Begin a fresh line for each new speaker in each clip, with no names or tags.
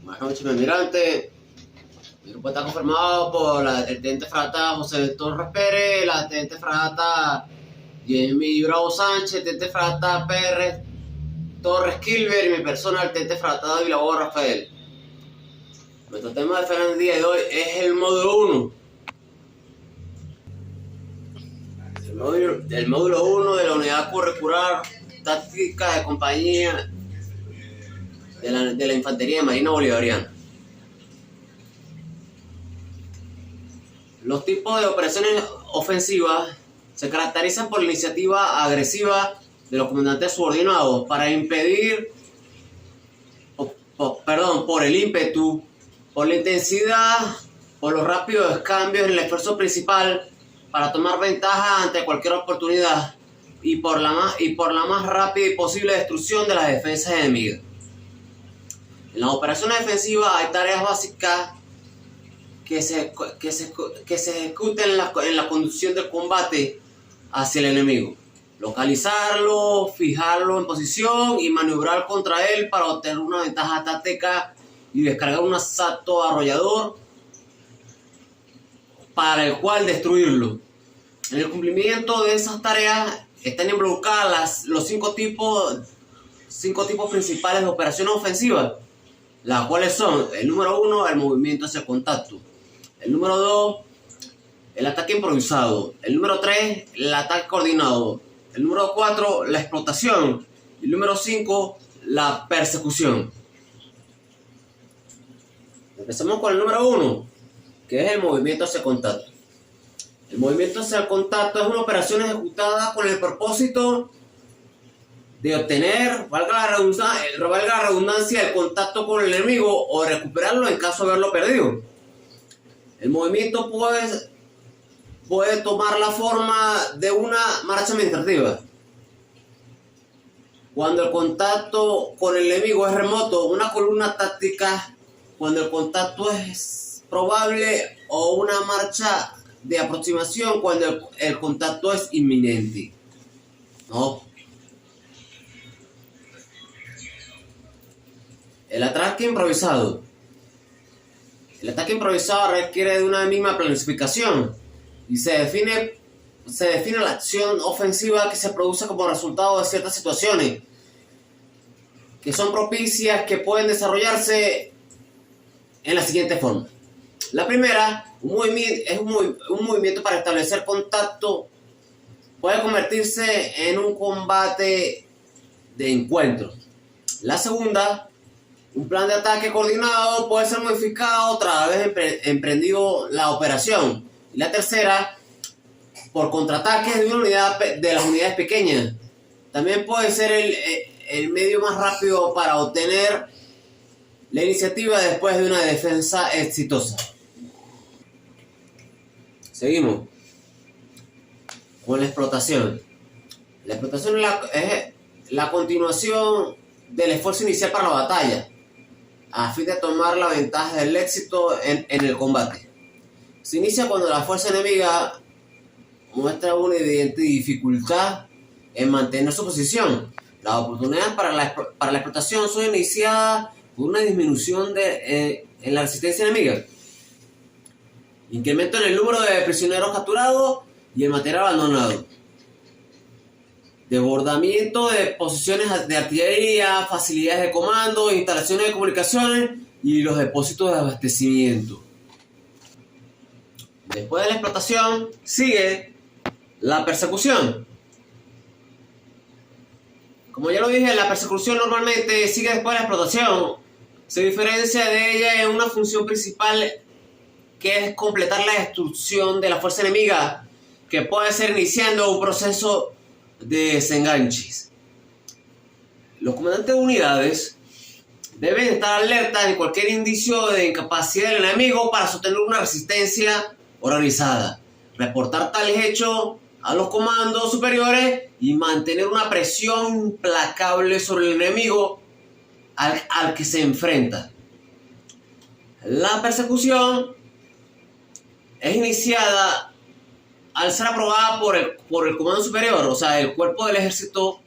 Buenas noches, mi almirante. Mi grupo está conformado por la teniente fragata José Torres Pérez, la teniente fragata Jamie Bravo Sánchez, teniente fragata Pérez Torres Kilber y mi persona, el teniente fragata David Boa Rafael. Nuestro tema de el día de hoy es el módulo 1. El módulo 1 de la unidad curricular táctica de compañía de la Infantería de Marina Bolivariana. Los tipos de operaciones ofensivas se caracterizan por la iniciativa agresiva de los comandantes subordinados para impedir, por el ímpetu, por la intensidad, por los rápidos cambios en el esfuerzo principal para tomar ventaja ante cualquier oportunidad y por la más rápida y posible destrucción de las defensas enemigas. En las operaciones defensivas hay tareas básicas que se ejecuten en la conducción del combate hacia el enemigo. Localizarlo, fijarlo en posición y maniobrar contra él para obtener una ventaja táctica y descargar un asalto arrollador para el cual destruirlo. En el cumplimiento de esas tareas están involucradas los cinco tipos principales de operaciones ofensivas, las cuales son: el número 1, el movimiento hacia el contacto; el número 2, el ataque improvisado; el número 3, el ataque coordinado; el número 4, la explotación; y el número 5, la persecución. Empezamos con el número 1, que es el movimiento hacia el contacto. El movimiento hacia el contacto es una operación ejecutada con el propósito de obtener, valga la redundancia, el contacto con el enemigo o recuperarlo en caso de haberlo perdido. El movimiento puede tomar la forma de una marcha administrativa. Cuando el contacto con el enemigo es remoto, una columna táctica; cuando el contacto es probable, o una marcha de aproximación cuando el contacto es inminente. ¿No? El ataque improvisado. El ataque improvisado requiere de una misma planificación y se define la acción ofensiva que se produce como resultado de ciertas situaciones que son propicias, que pueden desarrollarse en la siguiente forma. La primera, un movimiento para establecer contacto puede convertirse en un combate de encuentro. La segunda, un plan de ataque coordinado puede ser modificado tras haber emprendido la operación. Y la tercera, por contraataques de las unidades pequeñas. También puede ser el medio más rápido para obtener la iniciativa después de una defensa exitosa. Seguimos con la explotación. La explotación es la continuación del esfuerzo inicial para la batalla, a fin de tomar la ventaja del éxito en el combate. Se inicia cuando la fuerza enemiga muestra una evidente dificultad en mantener su posición. Las oportunidades para la explotación son iniciadas por una disminución en la resistencia enemiga, incremento en el número de prisioneros capturados y el material abandonado, desbordamiento de posiciones de artillería, facilidades de comando, instalaciones de comunicaciones y los depósitos de abastecimiento. Después de la explotación sigue la persecución. Como ya lo dije, la persecución normalmente sigue después de la explotación. Se diferencia de ella en una función principal, que es completar la destrucción de la fuerza enemiga, que puede ser iniciando un proceso de desenganches. Los comandantes de unidades deben estar alertas de cualquier indicio de incapacidad del enemigo para sostener una resistencia organizada, reportar tales hechos a los comandos superiores y mantener una presión implacable sobre el enemigo al que se enfrenta. La persecución es iniciada al ser aprobada por el comando superior. O sea, el cuerpo del ejército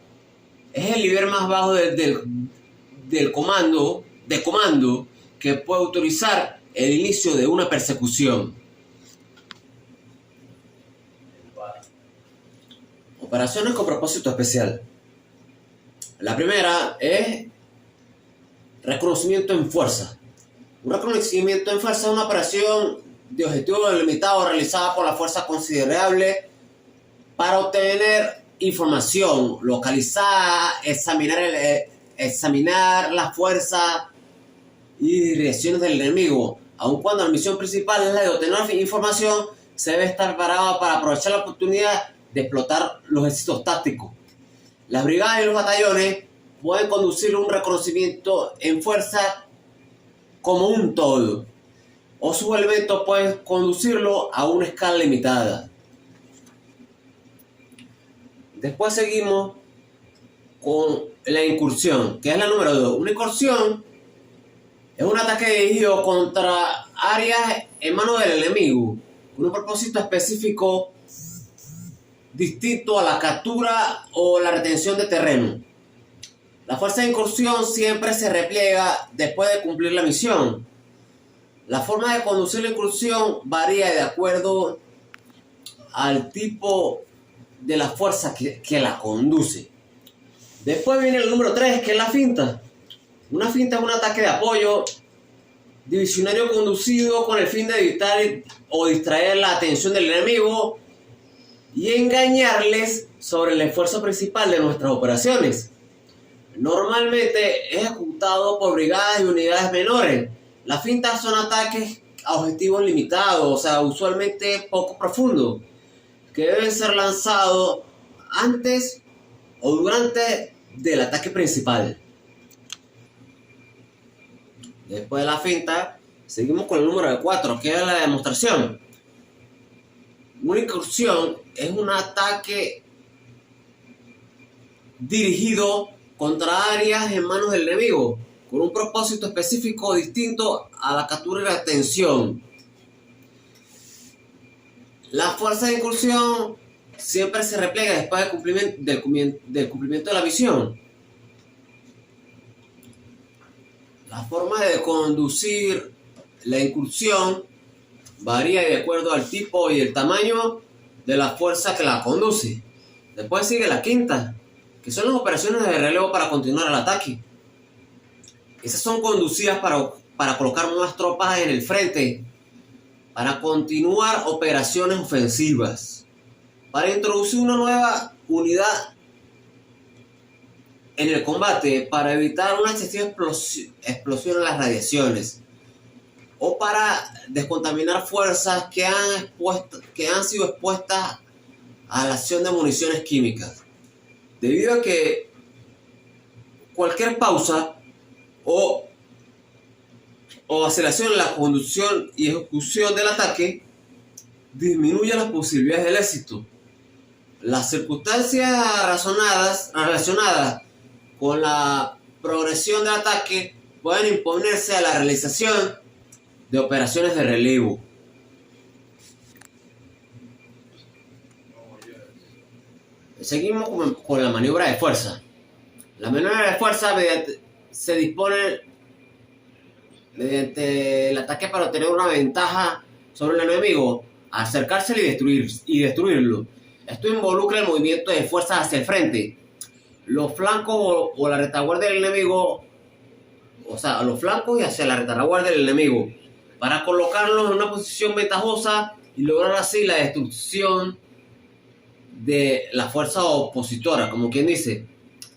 es el nivel más bajo del comando que puede autorizar el inicio de una persecución. Operaciones con propósito especial. La primera es reconocimiento en fuerza. Un reconocimiento en fuerza es una operación de objetivo delimitado realizada por la fuerza considerable para obtener información localizada, examinar la fuerza y direcciones del enemigo. Aun cuando la misión principal es la de obtener información, se debe estar preparado para aprovechar la oportunidad de explotar los éxitos tácticos. Las brigadas y los batallones pueden conducir un reconocimiento en fuerza como un todo, o sus elementos pueden conducirlo a una escala limitada. Después seguimos con la incursión, que es la número 2. Una incursión es un ataque dirigido contra áreas en manos del enemigo, con un propósito específico distinto a la captura o la retención de terreno. La fuerza de incursión siempre se repliega después de cumplir la misión. La forma de conducir la incursión varía de acuerdo al tipo de la fuerza que la conduce. Después viene el número 3, que es la finta. Una finta es un ataque de apoyo divisionario conducido con el fin de evitar o distraer la atención del enemigo y engañarles sobre el esfuerzo principal de nuestras operaciones. Normalmente es ejecutado por brigadas y unidades menores. Las fintas son ataques a objetivos limitados, o sea, usualmente poco profundos, que deben ser lanzados antes o durante del ataque principal. Después de la finta, seguimos con el número 4, que es la demostración. Una incursión es un ataque dirigido contra áreas en manos del enemigo, con un propósito específico distinto a la captura y la detención. La fuerza de incursión siempre se repliega después del cumplimiento de la misión. La forma de conducir la incursión varía de acuerdo al tipo y el tamaño de la fuerza que la conduce. Después sigue la quinta, que son las operaciones de relevo para continuar el ataque. Esas son conducidas para colocar nuevas tropas en el frente, para continuar operaciones ofensivas, para introducir una nueva unidad en el combate, para evitar una excesiva explosión en las radiaciones, o para descontaminar fuerzas que han sido expuestas a la acción de municiones químicas. Debido a que cualquier pausa o aceleración en la conducción y ejecución del ataque disminuye las posibilidades del éxito. Las circunstancias relacionadas con la progresión del ataque pueden imponerse a la realización de operaciones de relevo. Seguimos con la maniobra de fuerza. La maniobra de fuerza se dispone mediante el ataque para obtener una ventaja sobre el enemigo, acercárselo y destruirlo. Esto involucra el movimiento de fuerzas hacia el frente, los flancos o la retaguardia del enemigo, o sea, los flancos y hacia la retaguardia del enemigo, para colocarlos en una posición ventajosa y lograr así la destrucción de la fuerza opositora, como quien dice.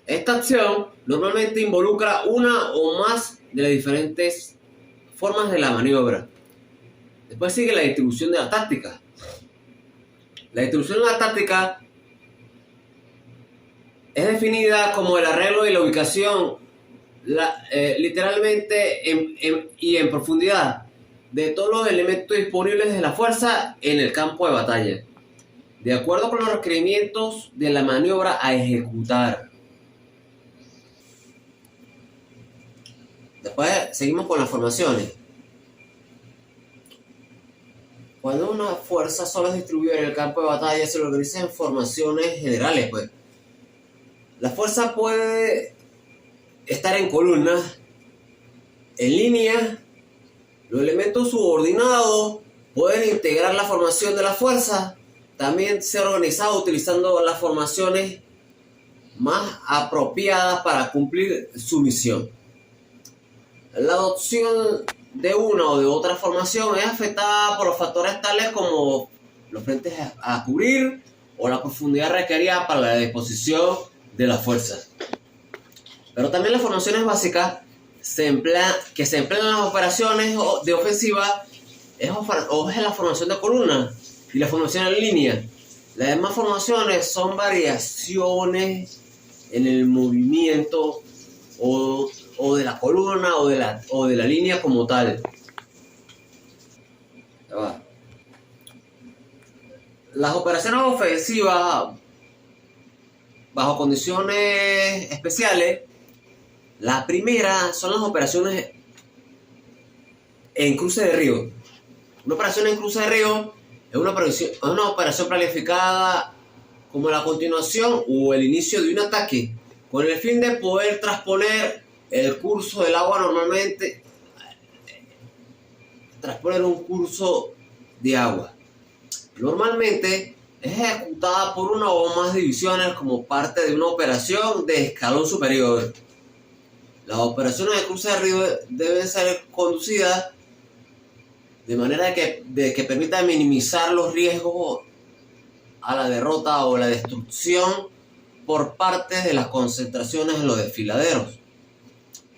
Esta acción normalmente involucra una o más de las diferentes formas de la maniobra. Después sigue la distribución de la táctica. La distribución de la táctica es definida como el arreglo y la ubicación, literalmente y en profundidad, de todos los elementos disponibles de la fuerza en el campo de batalla, de acuerdo con los requerimientos de la maniobra a ejecutar. Después seguimos con las formaciones. Cuando una fuerza solo es distribuida en el campo de batalla, se organiza en formaciones generales, pues. La fuerza puede estar en columnas, en línea Los elementos subordinados pueden integrar la formación de la fuerza, también ser organizados utilizando las formaciones más apropiadas para cumplir su misión. La adopción de una o de otra formación es afectada por los factores tales como los frentes a cubrir o la profundidad requerida para la disposición de las fuerzas. Pero también las formaciones básicas que se emplean en las operaciones de ofensiva es la formación de columna y la formación en línea. Las demás formaciones son variaciones en el movimiento o de la columna o de la línea como tal. Las operaciones ofensivas bajo condiciones especiales, la primera son las operaciones en cruce de río. Una operación en cruce de río es una operación planificada como la continuación o el inicio de un ataque con el fin de poder transponer el curso del agua normalmente, transponer un curso de agua. Normalmente es ejecutada por una o más divisiones como parte de una operación de escalón superior. Las operaciones de cruce de río deben ser conducidas de manera que permita minimizar los riesgos a la derrota o la destrucción por parte de las concentraciones en los desfiladeros.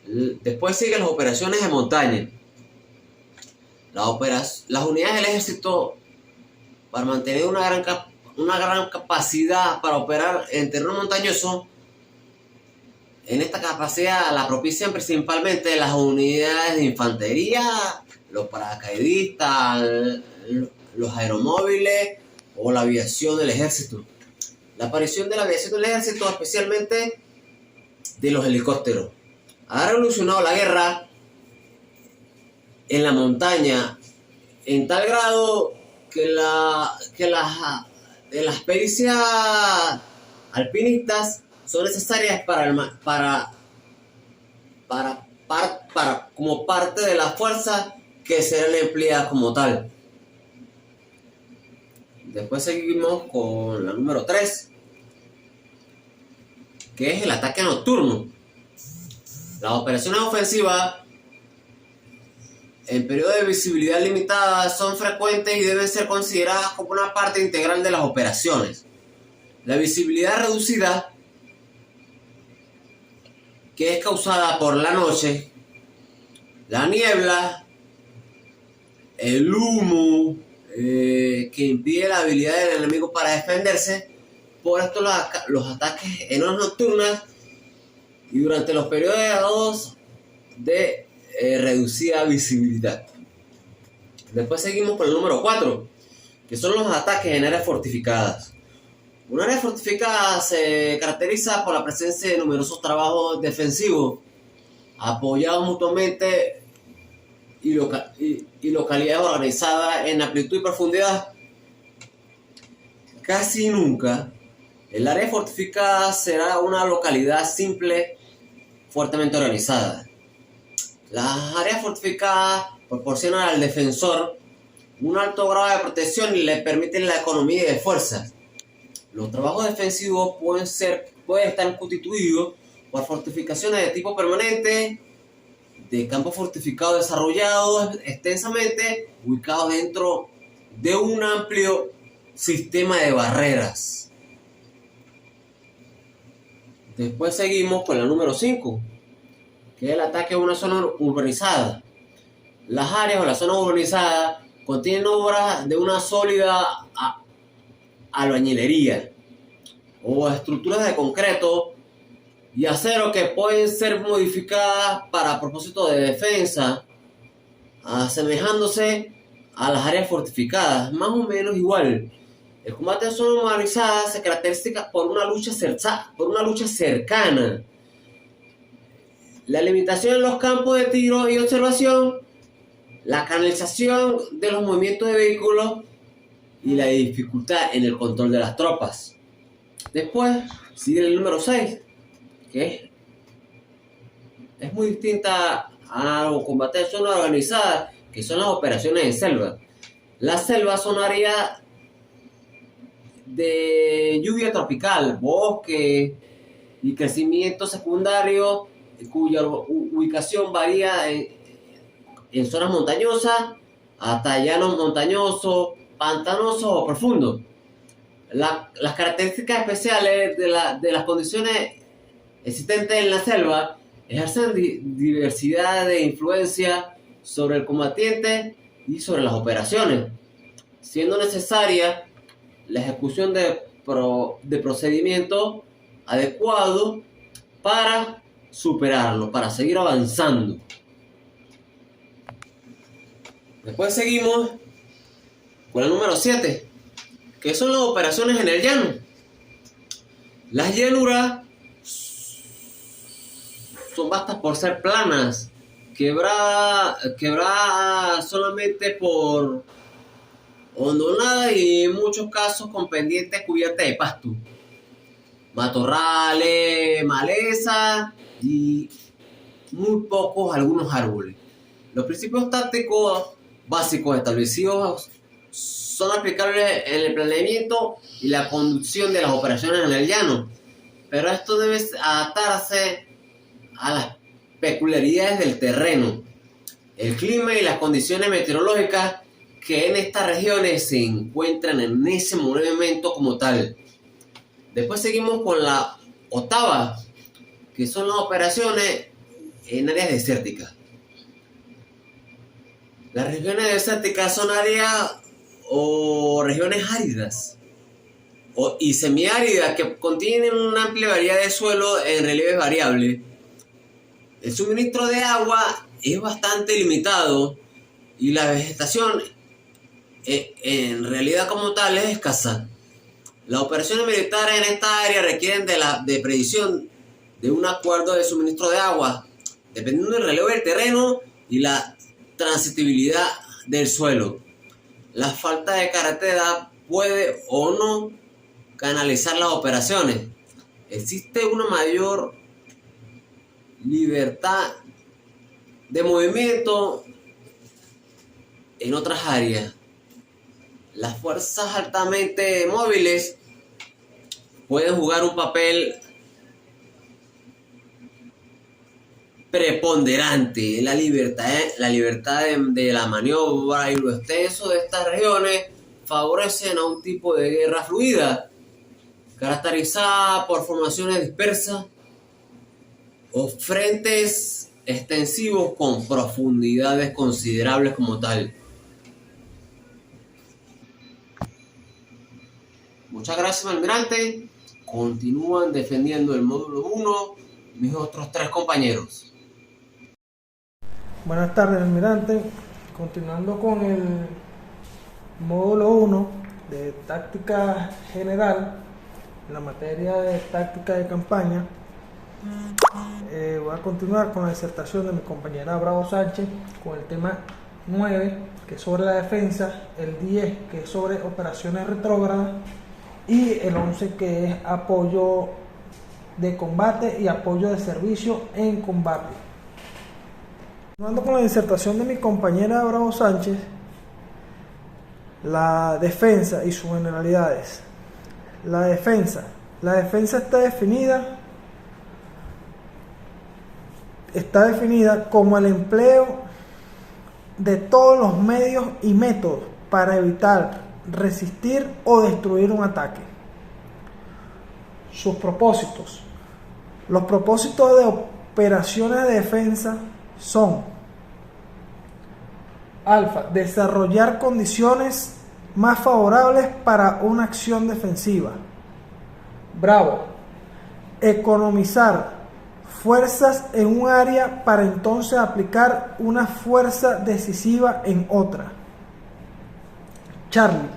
Después siguen las operaciones de montaña. Las unidades del ejército, para mantener una gran capacidad para operar en terreno montañoso, en esta capacidad la propician principalmente las unidades de infantería, los paracaidistas, los aeromóviles o la aviación del ejército. La aparición de la aviación del ejército, especialmente de los helicópteros, ha revolucionado la guerra en la montaña en tal grado que las pericias alpinistas son necesarias como parte de la fuerza que será empleada como tal. Después seguimos con la número 3, que es el ataque nocturno. Las operaciones ofensivas en periodos de visibilidad limitada son frecuentes y deben ser consideradas como una parte integral de las operaciones. La visibilidad reducida, que es causada por la noche, la niebla, el humo, que impide la habilidad del enemigo para defenderse. Por esto los ataques en horas nocturnas y durante los periodos de reducida visibilidad. Después seguimos con el número 4, que son los ataques en áreas fortificadas. Una área fortificada se caracteriza por la presencia de numerosos trabajos defensivos apoyados mutuamente y localidades organizadas en amplitud y profundidad. Casi nunca el área fortificada será una localidad simple, fuertemente organizada. Las áreas fortificadas proporcionan al defensor un alto grado de protección y le permiten la economía de fuerzas. Los trabajos defensivos pueden estar constituidos por fortificaciones de tipo permanente, de campos fortificados desarrollados extensamente, ubicados dentro de un amplio sistema de barreras. Después seguimos con la número 5, que es el ataque a una zona urbanizada. Las áreas o las zonas urbanizadas contienen obras de una sólida albañilería o estructuras de concreto y acero que pueden ser modificadas para propósitos de defensa, asemejándose a las áreas fortificadas, más o menos igual. El combate de zona urbanizada se caracteriza por una lucha cercana. La limitación en los campos de tiro y observación, la canalización de los movimientos de vehículos y la dificultad en el control de las tropas. Después sigue el número 6, que es muy distinta a los combates de zona organizada, que son las operaciones en selva. Las selvas son áreas de lluvia tropical, bosque y crecimiento secundario, cuya ubicación varía en zonas montañosas hasta llanos montañosos, pantanosos o profundos. Las características especiales de las condiciones existentes en la selva ejercen diversidad de influencia sobre el combatiente y sobre las operaciones, siendo necesaria la ejecución de procedimientos adecuados para superarlo, para seguir avanzando. Después seguimos con el número 7, que son las operaciones en el llano. Las llanuras son vastas por ser planas, quebradas solamente por hondonadas y en muchos casos con pendientes cubiertas de pasto, matorrales, maleza y muy pocos algunos árboles. Los principios tácticos básicos establecidos son aplicables en el planeamiento y la conducción de las operaciones en el llano, pero esto debe adaptarse a las peculiaridades del terreno, el clima y las condiciones meteorológicas que en estas regiones se encuentran en ese momento como tal. Después seguimos con la 8ª, que son las operaciones en áreas desérticas. Las regiones desérticas son áreas o regiones áridas y semiáridas que contienen una amplia variedad de suelos en relieves variables. El suministro de agua es bastante limitado y la vegetación en realidad como tal es escasa. Las operaciones militares en esta área requieren de previsión de un acuerdo de suministro de agua, dependiendo del relevo del terreno y la transitibilidad del suelo. La falta de carretera puede o no canalizar las operaciones. Existe una mayor libertad de movimiento en otras áreas. Las fuerzas altamente móviles pueden jugar un papel preponderante. La libertad de la maniobra y lo extenso de estas regiones favorecen a un tipo de guerra fluida, caracterizada por formaciones dispersas o frentes extensivos con profundidades considerables como tal. Muchas gracias, almirante. Continúan defendiendo el módulo 1 mis otros 3 compañeros.
Buenas tardes, almirante. Continuando con el módulo 1 de táctica general, en la materia de táctica de campaña, voy a continuar con la disertación de mi compañera Bravo Sánchez con el tema 9, que es sobre la defensa, el 10, que es sobre operaciones retrógradas, y el 11, que es apoyo de combate y apoyo de servicio en combate. Continuando con la disertación de mi compañera Bravo Sánchez, la defensa y sus generalidades. La defensa está definida como el empleo de todos los medios y métodos para evitar, resistir o destruir un ataque. Sus propósitos. Los propósitos de operaciones de defensa son: alfa, desarrollar condiciones más favorables para una acción defensiva. Bravo, economizar fuerzas en un área para entonces aplicar una fuerza decisiva en otra. Charlie,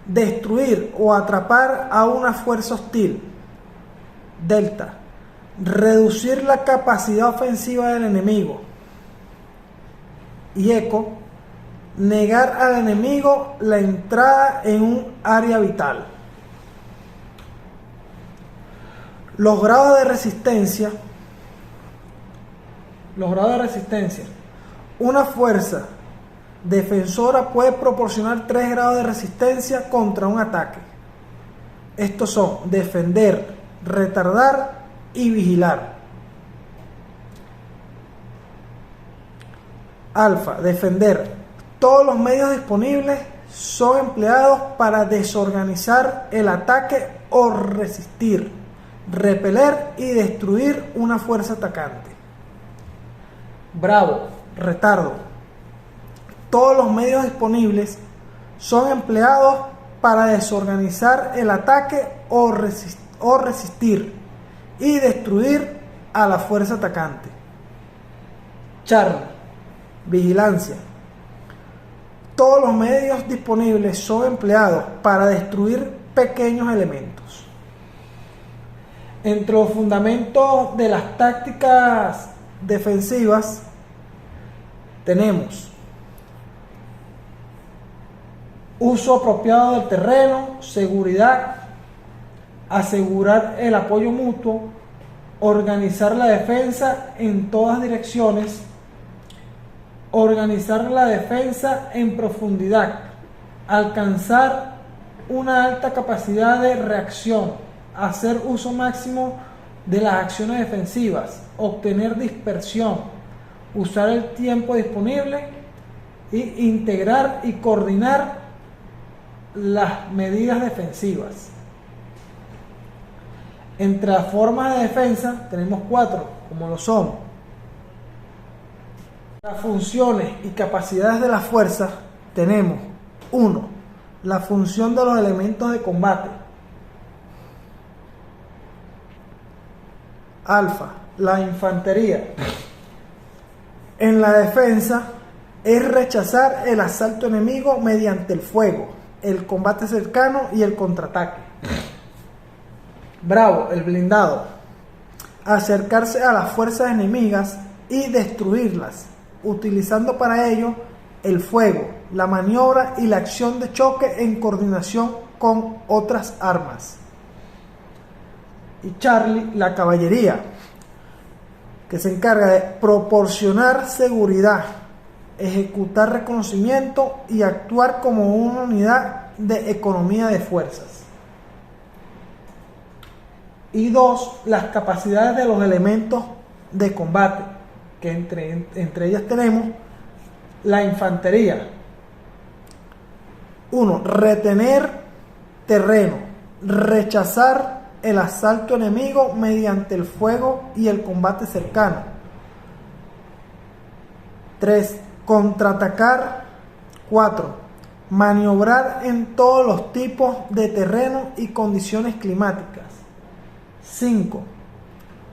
destruir o atrapar a una fuerza hostil. Delta, reducir la capacidad ofensiva del enemigo. Y Eco, negar al enemigo la entrada en un área vital. Los grados de resistencia. Una fuerza defensora puede proporcionar 3 grados de resistencia contra un ataque. Estos son defender, retardar y vigilar. Alfa, defender. Todos los medios disponibles son empleados para desorganizar el ataque o resistir, repeler y destruir una fuerza atacante. Bravo, retardo. Todos los medios disponibles son empleados para desorganizar el ataque o resistir y destruir a la fuerza atacante. Charlie, vigilancia. Todos los medios disponibles son empleados para destruir pequeños elementos. Entre los fundamentos de las tácticas defensivas tenemos uso apropiado del terreno, seguridad, asegurar el apoyo mutuo, organizar la defensa en todas direcciones, organizar la defensa en profundidad, alcanzar una alta capacidad de reacción, hacer uso máximo de las acciones defensivas, obtener dispersión, usar el tiempo disponible y integrar y coordinar las medidas defensivas. Entre las formas de defensa tenemos 4, como lo son las funciones y capacidades de la fuerza. Tenemos 1. La función de los elementos de combate. Alfa, la infantería. En la defensa es rechazar el asalto enemigo mediante el fuego, el combate cercano y el contraataque. Bravo, el blindado. Acercarse a las fuerzas enemigas y destruirlas, utilizando para ello el fuego, la maniobra y la acción de choque en coordinación con otras armas. Y Charlie, la caballería, que se encarga de proporcionar seguridad, ejecutar reconocimiento y actuar como una unidad de economía de fuerzas. Y 2, las capacidades de los elementos de combate, que entre ellas tenemos la infantería. 1. Retener terreno, rechazar el asalto enemigo mediante el fuego y el combate cercano. 3. Contraatacar. 4. Maniobrar en todos los tipos de terreno y condiciones climáticas. 5.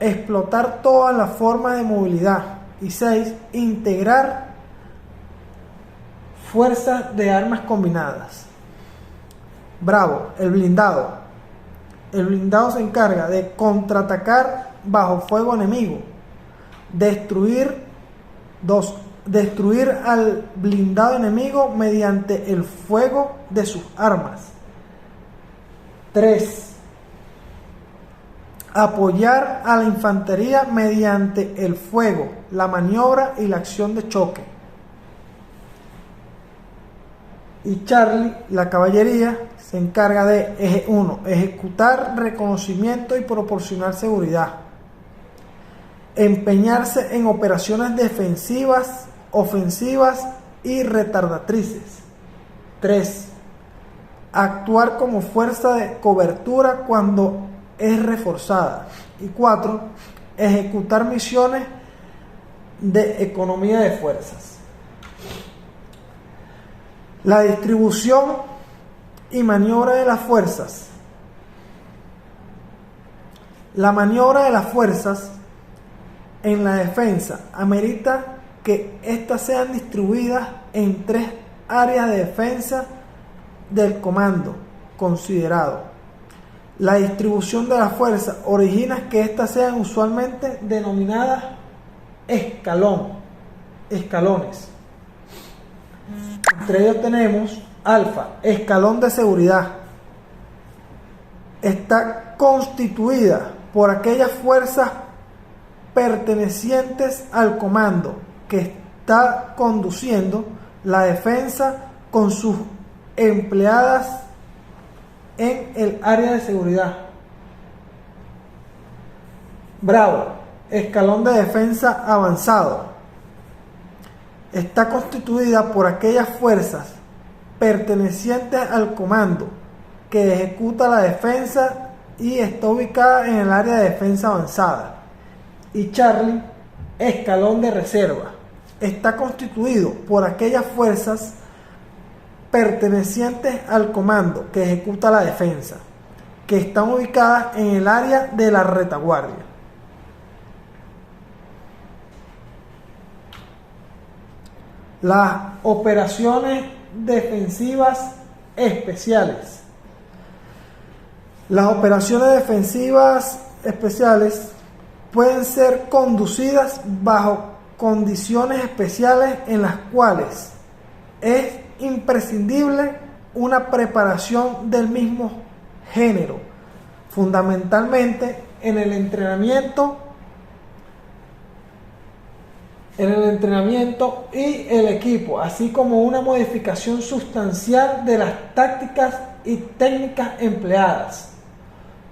Explotar todas las formas de movilidad. Y 6. Integrar fuerzas de armas combinadas. Bravo, el blindado. El blindado se encarga de contraatacar bajo fuego enemigo, destruir al blindado enemigo mediante el fuego de sus armas. 3. Apoyar a la infantería mediante el fuego, la maniobra y la acción de choque. Y Charlie, la caballería, se encarga de 1. Ejecutar reconocimiento y proporcionar seguridad. Empeñarse en operaciones defensivas, ofensivas y retardatrices. 3. Actuar como fuerza de cobertura cuando es reforzada. Y 4. Ejecutar misiones de economía de fuerzas. La distribución y maniobra de las fuerzas. La maniobra de las fuerzas en la defensa amerita que éstas sean distribuidas en 3 áreas de defensa del comando considerado. La distribución de la fuerza origina que éstas sean usualmente denominadas escalones. Entre ellos tenemos alfa, escalón de seguridad. Está constituida por aquellas fuerzas pertenecientes al comando que está conduciendo la defensa con sus empleadas en el área de seguridad. Bravo, escalón de defensa avanzado. Está constituida por aquellas fuerzas pertenecientes al comando que ejecuta la defensa y está ubicada en el área de defensa avanzada. Y Charlie, escalón de reserva. Está constituido por aquellas fuerzas pertenecientes al comando que ejecuta la defensa, que están ubicadas en el área de la retaguardia. Las operaciones defensivas especiales. Las operaciones defensivas especiales pueden ser conducidas bajo condiciones especiales en las cuales es imprescindible una preparación del mismo género, fundamentalmente en el entrenamiento y el equipo, así como una modificación sustancial de las tácticas y técnicas empleadas.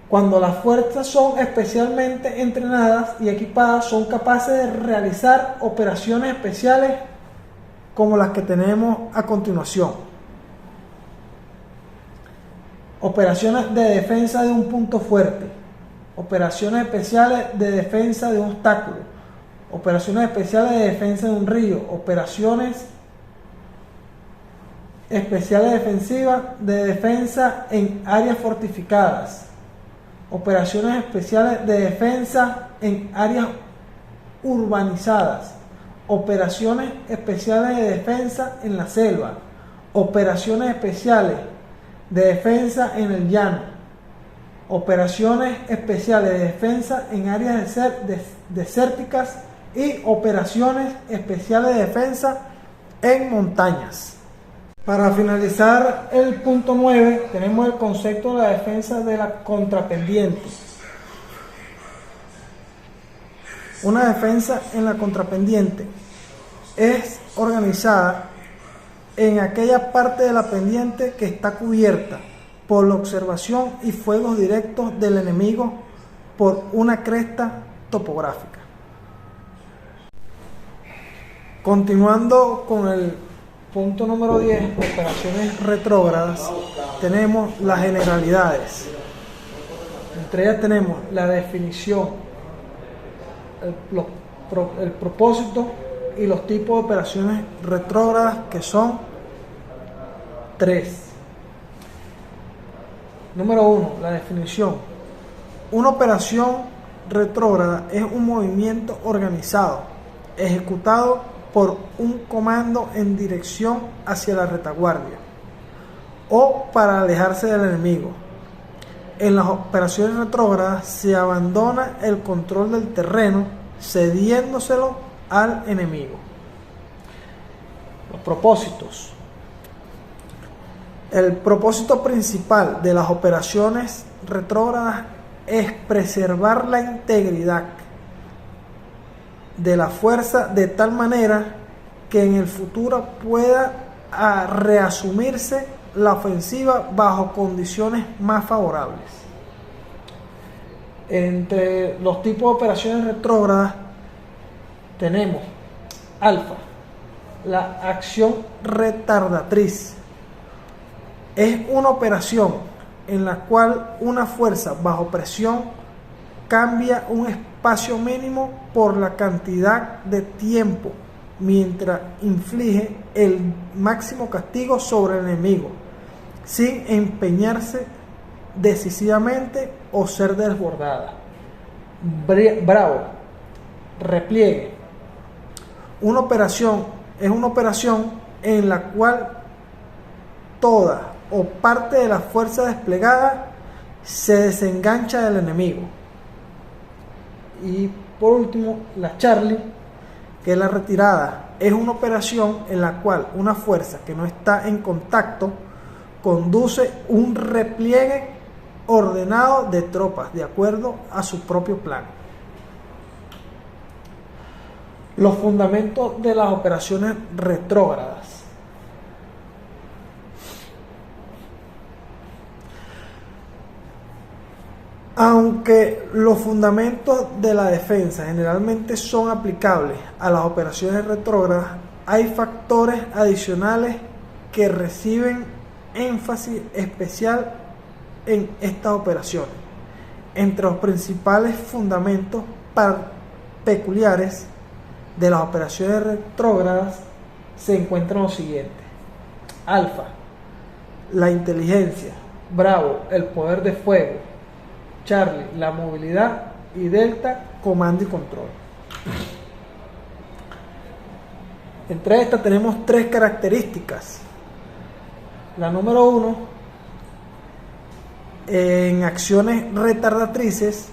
Cuando las fuerzas son especialmente entrenadas y equipadas, son capaces de realizar operaciones especiales como las que tenemos a continuación. Operaciones de defensa de un punto fuerte, operaciones especiales de defensa de un obstáculo, operaciones especiales de defensa de un río, operaciones especiales defensivas de defensa en áreas fortificadas, operaciones especiales de defensa en áreas urbanizadas, operaciones especiales de defensa en la selva, operaciones especiales de defensa en el llano, operaciones especiales de defensa en áreas desérticas y operaciones especiales de defensa en montañas. Para finalizar el punto 9, tenemos el concepto de la defensa de la contrapendiente. Una defensa en la contrapendiente es organizada en aquella parte de la pendiente que está cubierta por la observación y fuegos directos del enemigo por una cresta topográfica. Continuando con el punto número 10, operaciones retrógradas, tenemos las generalidades. Entre ellas tenemos la definición, el propósito y los tipos de operaciones retrógradas, que son 3. Número 1, la definición. Una operación retrógrada es un movimiento organizado, ejecutado por un comando en dirección hacia la retaguardia o para alejarse del enemigo. En las operaciones retrógradas se abandona el control del terreno, cediéndoselo al enemigo. Los propósitos. El propósito principal de las operaciones retrógradas es preservar la integridad de la fuerza de tal manera que en el futuro pueda reasumirse la ofensiva bajo condiciones más favorables. Entre los tipos de operaciones retrógradas tenemos alfa, la acción retardatriz. Es una operación en la cual una fuerza bajo presión cambia un espacio mínimo por la cantidad de tiempo mientras inflige el máximo castigo sobre el enemigo, sin empeñarse decisivamente o ser desbordada. Bravo, repliegue. Una operación es una operación en la cual toda o parte de la fuerza desplegada se desengancha del enemigo. Y por último, la Charlie, que es la retirada. Es una operación en la cual una fuerza que no está en contacto conduce un repliegue ordenado de tropas de acuerdo a su propio plan. Los fundamentos de las operaciones retrógradas. Aunque los fundamentos de la defensa generalmente son aplicables a las operaciones retrógradas, hay factores adicionales que reciben énfasis especial en estas operaciones. Entre los principales fundamentos peculiares de las operaciones retrógradas se encuentran los siguientes: alfa, la inteligencia; bravo, el poder de fuego; Charlie, la movilidad; y delta, comando y control. Entre estas tenemos tres características. La número 1, en acciones retardatrices,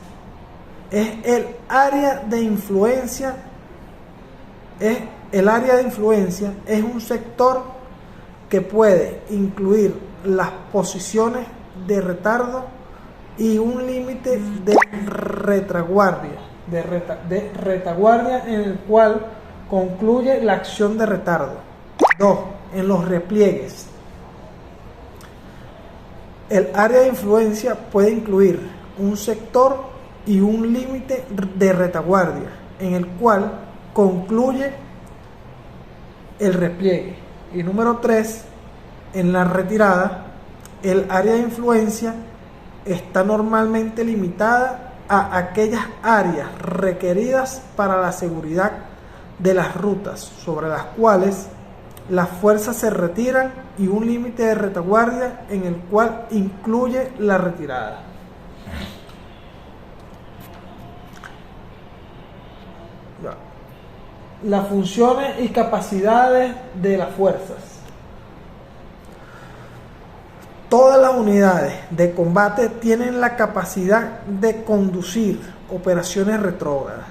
es el área de influencia. El área de influencia es un sector que puede incluir las posiciones de retardo y un límite de retaguardia, en el cual concluye la acción de retardo. 2. En los repliegues, el área de influencia puede incluir un sector y un límite de retaguardia, en el cual concluye el repliegue. Y número 3, en la retirada, el área de influencia está normalmente limitada a aquellas áreas requeridas para la seguridad de las rutas sobre las cuales las fuerzas se retiran, y un límite de retaguardia en el cual incluye la retirada. Las funciones y capacidades de las fuerzas. Todas las unidades de combate tienen la capacidad de conducir operaciones retrógradas.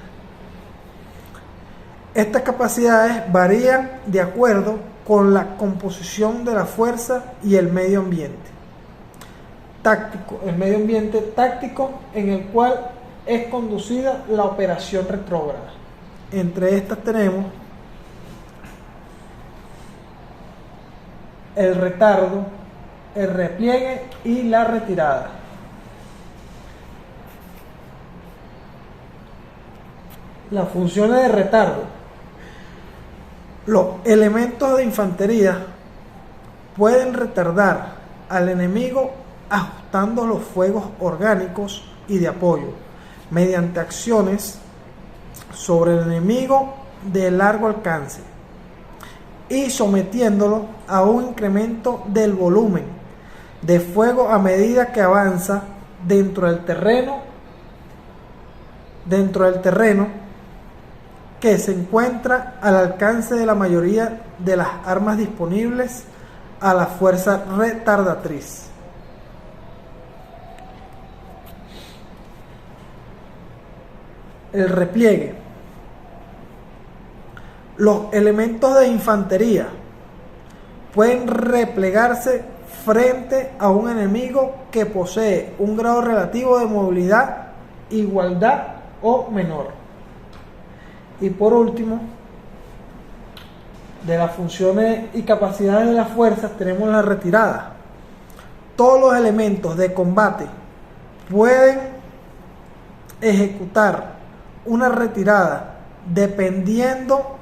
Estas capacidades varían de acuerdo con la composición de la fuerza y el medio ambiente táctico. El medio ambiente táctico en el cual es conducida la operación retrógrada. Entre estas tenemos el retardo, el repliegue y la retirada. Las funciones de retardo. Los elementos de infantería pueden retardar al enemigo ajustando los fuegos orgánicos y de apoyo mediante acciones sobre el enemigo de largo alcance y sometiéndolo a un incremento del volumen de fuego a medida que avanza dentro del terreno que se encuentra al alcance de la mayoría de las armas disponibles a la fuerza retardatriz. El repliegue. Los elementos de infantería pueden replegarse frente a un enemigo que posee un grado relativo de movilidad, igualdad o menor. Y por último, de las funciones y capacidades de las fuerzas tenemos la retirada. Todos los elementos de combate pueden ejecutar una retirada dependiendo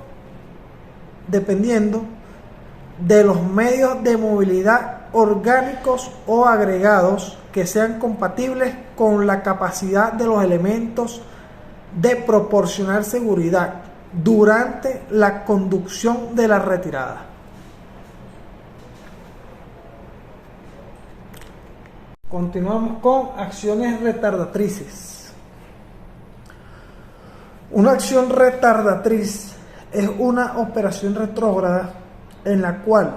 de los medios de movilidad orgánicos o agregados que sean compatibles con la capacidad de los elementos de proporcionar seguridad durante la conducción de la retirada. Continuamos con acciones retardatrices. Una acción retardatriz es una operación retrógrada en la cual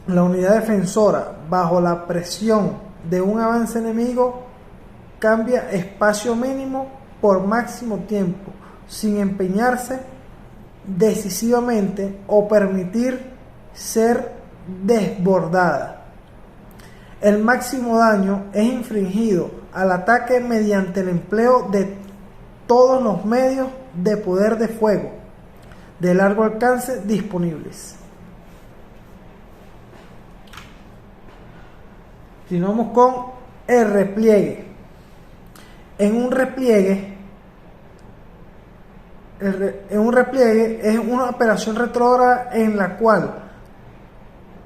la unidad defensora, bajo la presión de un avance enemigo, cambia espacio mínimo por máximo tiempo, sin empeñarse decisivamente o permitir ser desbordada. El máximo daño es infligido al ataque mediante el empleo de todos los medios de poder de fuego de largo alcance disponibles. Continuamos con el repliegue. En un repliegue, es una operación retrógrada en la cual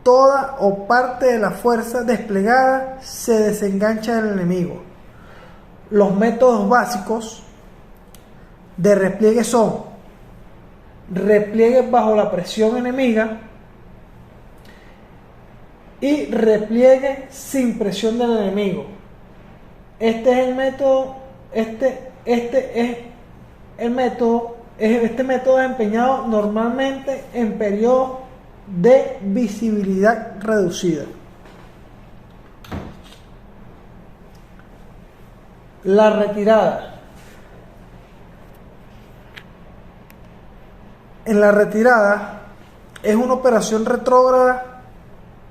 toda o parte de la fuerza desplegada se desengancha del enemigo. Los métodos básicos de repliegue son repliegue bajo la presión enemiga y repliegue sin presión del enemigo. Este es método es empeñado normalmente en periodos de visibilidad reducida. La retirada. En la retirada es una operación retrógrada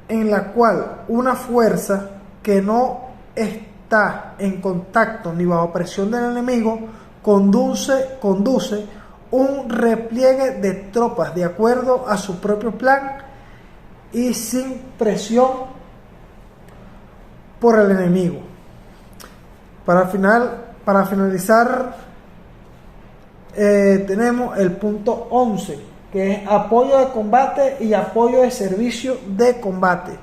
en la cual una fuerza que no está en contacto ni bajo presión del enemigo conduce un repliegue de tropas de acuerdo a su propio plan y sin presión por el enemigo. Para finalizar, tenemos el punto 11, que es apoyo de combate y apoyo de servicio de combate.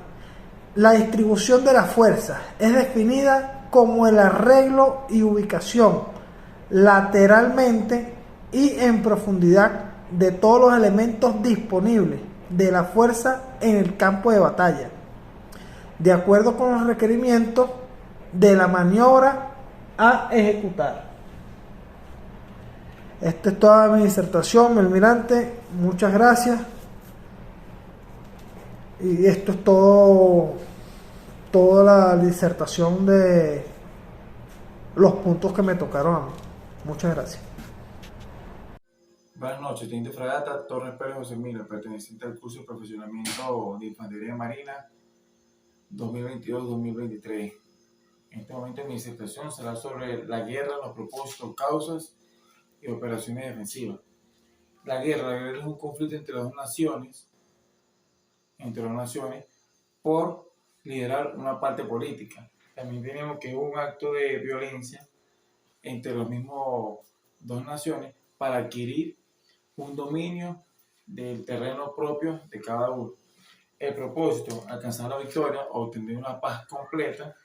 La distribución de las fuerzas es definida como el arreglo y ubicación lateralmente y en profundidad de todos los elementos disponibles de la fuerza en el campo de batalla, de acuerdo con los requerimientos de la maniobra a ejecutar. Esta es toda mi disertación, mi almirante. Muchas gracias. Y esto es toda la disertación de los puntos que me tocaron a mí. Muchas gracias.
Buenas noches, teniente fragata Torres Pérez José Miller, perteneciente al curso de perfeccionamiento de Infantería Marina 2022-2023. En este momento mi disertación será sobre la guerra, los propósitos, causas y operaciones defensivas. La guerra es un conflicto entre las dos naciones, por liderar una parte política. También tenemos que es un acto de violencia entre los mismos dos naciones para adquirir un dominio del terreno propio de cada uno. El propósito, alcanzar la victoria, obtener una paz completa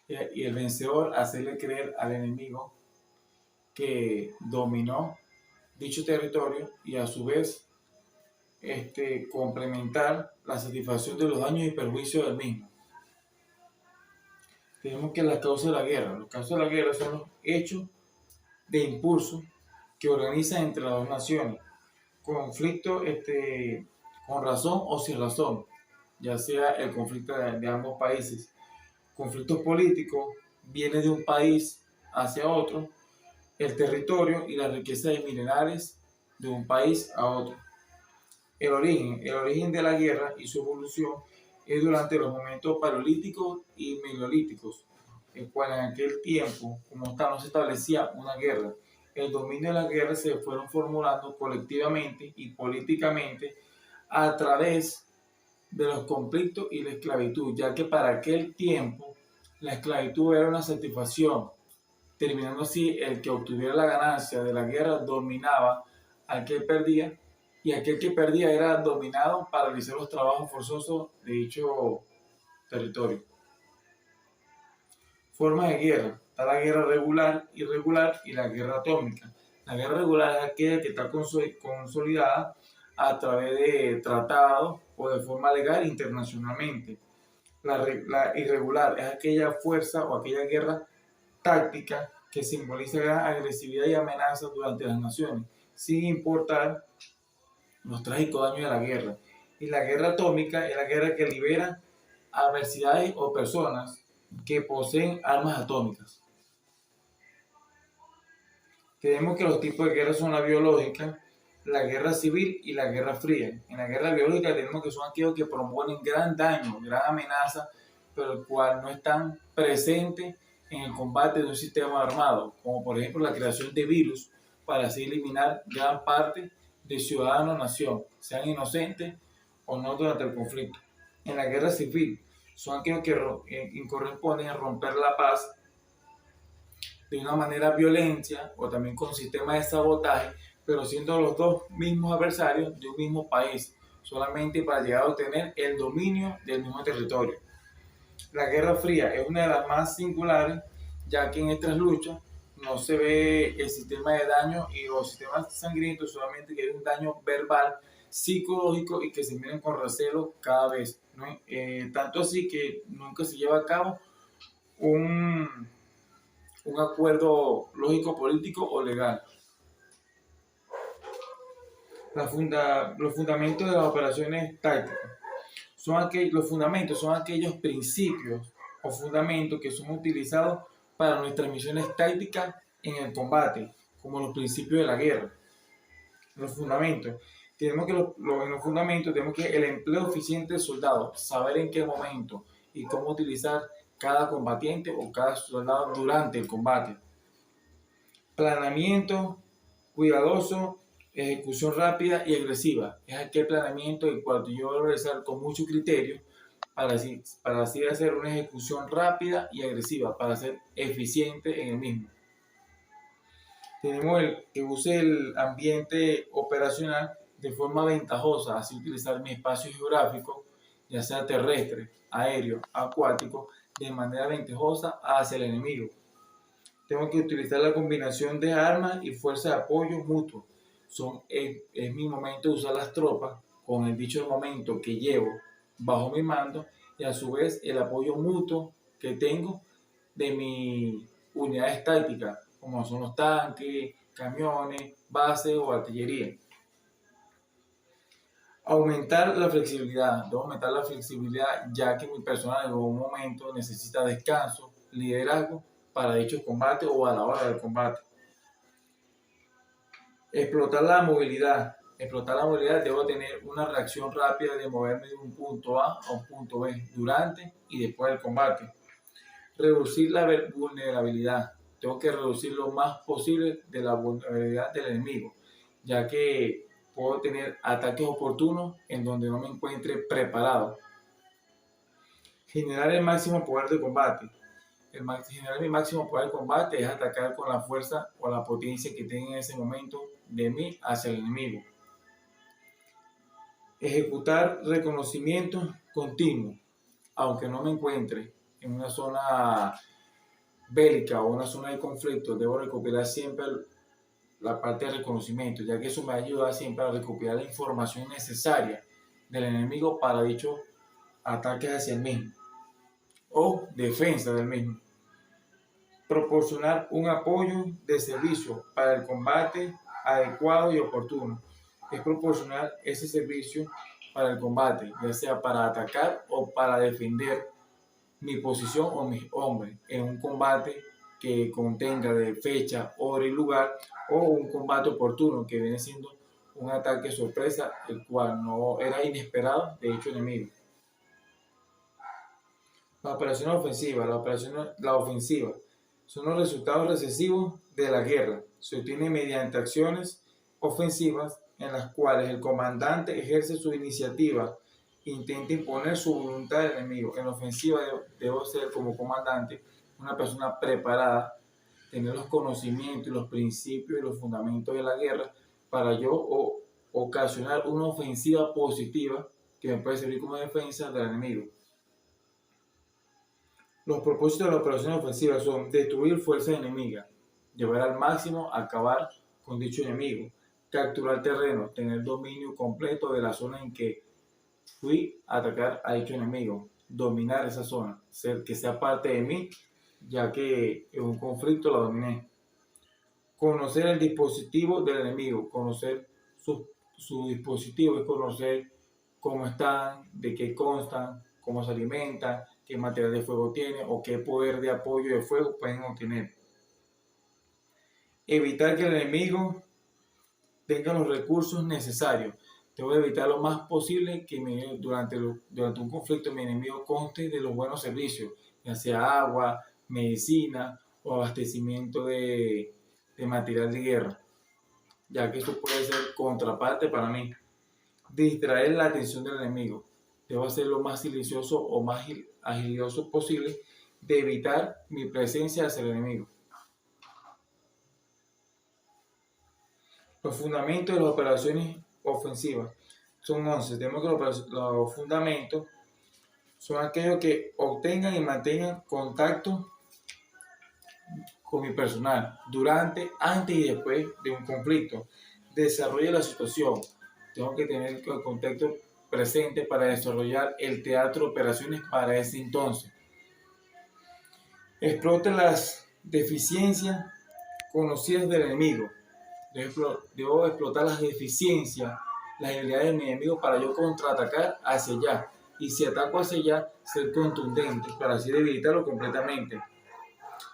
y el vencedor hacerle creer al enemigo que dominó dicho territorio y a su vez complementar la satisfacción de los daños y perjuicios del mismo. Tenemos que las causas de la guerra. Los causas de la guerra son los hechos de impulso que organizan entre las dos naciones. Conflicto con razón o sin razón, ya sea el conflicto de ambos países. Conflictos políticos viene de un país hacia otro, el territorio y la riqueza de minerales de un país a otro. El origen de la guerra y su evolución es durante los momentos paleolíticos y mesolíticos, el cual en aquel tiempo, como tal, no se establecía una guerra. El dominio de la guerra se fueron formulando colectivamente y políticamente a través de los conflictos y la esclavitud, ya que para aquel tiempo la esclavitud era una satisfacción, terminando así el que obtuviera la ganancia de la guerra dominaba al que perdía, y aquel que perdía era dominado para realizar los trabajos forzosos de dicho territorio. Formas de guerra. Está la guerra regular, irregular y la guerra atómica. La guerra regular es aquella que está consolidada a través de tratados o de forma legal internacionalmente. La irregular es aquella fuerza o aquella guerra táctica que simboliza gran agresividad y amenaza durante las naciones, sin importar los trágicos daños de la guerra. Y la guerra atómica es la guerra que libera adversidades o personas que poseen armas atómicas. Tenemos que los tipos de guerra son la biológica, la guerra civil y la guerra fría. En la guerra biológica tenemos que son aquellos que proponen gran daño, gran amenaza, pero el cual no están presentes en el combate de un sistema armado, como por ejemplo la creación de virus para así eliminar gran parte de ciudadanos-nación, sean inocentes o no durante el conflicto. En la guerra civil son aquellos que corresponden a romper la paz de una manera violencia o también con sistemas de sabotaje, pero siendo los dos mismos adversarios de un mismo país, solamente para llegar a obtener el dominio del mismo territorio. La Guerra Fría es una de las más singulares, ya que en estas luchas no se ve el sistema de daño y los sistemas sangrientos, solamente que hay un daño verbal, psicológico y que se miren con recelo cada vez, ¿no? Tanto así que nunca se lleva a cabo un acuerdo lógico, político o legal. Los fundamentos de las operaciones tácticas los fundamentos son aquellos principios o fundamentos que son utilizados para nuestras misiones tácticas en el combate, como los principios de la guerra. Los fundamentos. En los fundamentos tenemos que el empleo eficiente del soldado, saber en qué momento y cómo utilizar cada combatiente o cada soldado durante el combate. Planeamiento cuidadoso, ejecución rápida y agresiva. Es aquel planeamiento el cual yo voy a realizar con mucho criterio para así hacer una ejecución rápida y agresiva, para ser eficiente en el mismo. Tenemos el que use el ambiente operacional de forma ventajosa, así utilizar mi espacio geográfico, ya sea terrestre, aéreo, acuático, de manera ventajosa hacia el enemigo. Tengo que utilizar la combinación de armas y fuerza de apoyo mutuo. Es mi momento de usar las tropas con el dicho momento que llevo bajo mi mando y a su vez el apoyo mutuo que tengo de mis unidades tácticas, como son los tanques, camiones, bases o artillería. Aumentar la flexibilidad. Debo aumentar la flexibilidad ya que mi personal en algún momento necesita descanso, liderazgo para dicho combate o a la hora del combate. Explotar la movilidad. Debo tener una reacción rápida de moverme de un punto A a un punto B durante y después del combate. Reducir la vulnerabilidad. Tengo que reducir lo más posible de la vulnerabilidad del enemigo, ya que puedo tener ataques oportunos en donde no me encuentre preparado. Generar el máximo poder de combate. Generar mi máximo poder de combate es atacar con la fuerza o la potencia que tenga en ese momento de mí hacia el enemigo. Ejecutar reconocimientos continuos, aunque no me encuentre en una zona bélica o una zona de conflicto, debo recopilar siempre la parte de reconocimiento, ya que eso me ayuda siempre a recuperar la información necesaria del enemigo para dichos ataques hacia el mismo o defensa del mismo. Proporcionar un apoyo de servicio para el combate adecuado y oportuno. Es proporcionar ese servicio para el combate, ya sea para atacar o para defender mi posición o mis hombres en un combate que contenga de fecha, hora y lugar, o un combate oportuno que viene siendo un ataque sorpresa, el cual no era inesperado de dicho enemigo. La operación ofensiva. La ofensiva son los resultados recesivos de la guerra. Se obtiene mediante acciones ofensivas en las cuales el comandante ejerce su iniciativa e intenta imponer su voluntad al enemigo. En la ofensiva debo ser como comandante una persona preparada, tener los conocimientos, los principios y los fundamentos de la guerra para yo ocasionar una ofensiva positiva que me puede servir como defensa del enemigo. Los propósitos de la operación ofensiva son destruir fuerzas enemigas, llevar al máximo, acabar con dicho enemigo, capturar terreno, tener dominio completo de la zona en que fui a atacar a dicho enemigo, dominar esa zona, que sea parte de mí, ya que en un conflicto la dominé. Conocer el dispositivo del enemigo, conocer su dispositivo, es conocer cómo están, de qué constan, cómo se alimentan, qué material de fuego tiene o qué poder de apoyo de fuego pueden obtener. Evitar que el enemigo tenga los recursos necesarios. Debo evitar lo más posible que durante un conflicto mi enemigo conste de los buenos servicios, ya sea agua, medicina o abastecimiento de material de guerra, ya que esto puede ser contraparte para mí. Distraer la atención del enemigo. Debo hacer lo más silencioso o más agilioso posible de evitar mi presencia hacia el enemigo. Los fundamentos de las operaciones ofensivas son 11. Tenemos que los fundamentos son aquellos que obtengan y mantengan contacto con mi personal durante, antes y después de un conflicto. Desarrolle la situación. Tengo que tener el contexto presente para desarrollar el teatro de operaciones para ese entonces. Explote las deficiencias conocidas del enemigo. Debo explotar las deficiencias, las debilidades de mi enemigo para yo contraatacar hacia allá. Y si ataco hacia allá, ser contundente para así debilitarlo completamente.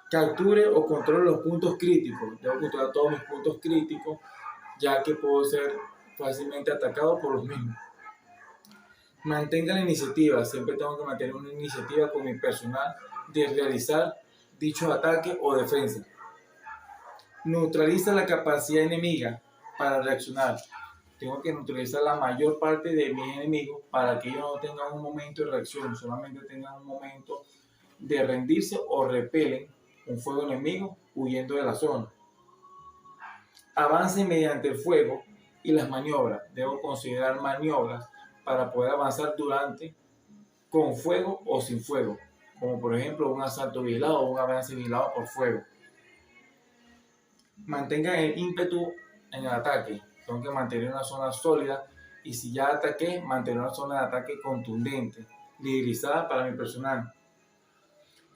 Capture o controle los puntos críticos. Debo controlar todos mis puntos críticos, ya que puedo ser fácilmente atacado por los mismos. Mantenga la iniciativa. Siempre tengo que mantener una iniciativa con mi personal de realizar dichos ataques o defensa. Neutraliza la capacidad enemiga para reaccionar. Tengo que neutralizar la mayor parte de mis enemigos para que ellos no tengan un momento de reacción, solamente tengan un momento de rendirse o repelen un fuego enemigo huyendo de la zona. Avance mediante el fuego y las maniobras. Debo considerar maniobras para poder avanzar con fuego o sin fuego, como por ejemplo un asalto vigilado o un avance vigilado por fuego. Mantenga el ímpetu en el ataque. Tengo que mantener una zona sólida y si ya ataqué, mantener una zona de ataque contundente, liderizada para mi personal.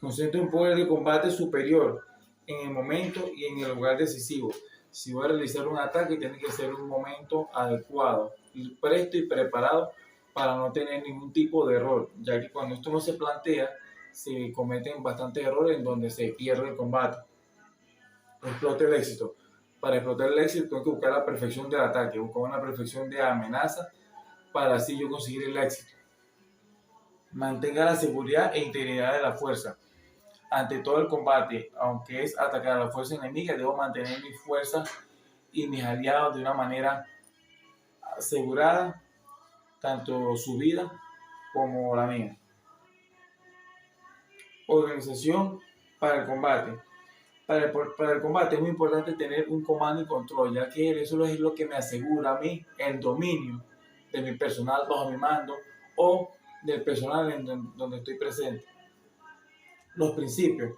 Concentre un poder de combate superior en el momento y en el lugar decisivo. Si voy a realizar un ataque, tiene que ser un momento adecuado, presto y preparado para no tener ningún tipo de error, ya que cuando esto no se plantea, se cometen bastantes errores en donde se pierde el combate. Explote el éxito. Para explotar el éxito tengo que buscar la perfección del ataque, buscar una perfección de amenaza para así yo conseguir el éxito. Mantenga la seguridad e integridad de la fuerza. Ante todo el combate, aunque es atacar a la fuerza enemiga, debo mantener mis fuerzas y mis aliados de una manera asegurada, tanto su vida como la mía. Organización para el combate. Para el combate es muy importante tener un comando y control, ya que eso es lo que me asegura a mí el dominio de mi personal bajo mi mando o del personal en donde estoy presente. Los principios.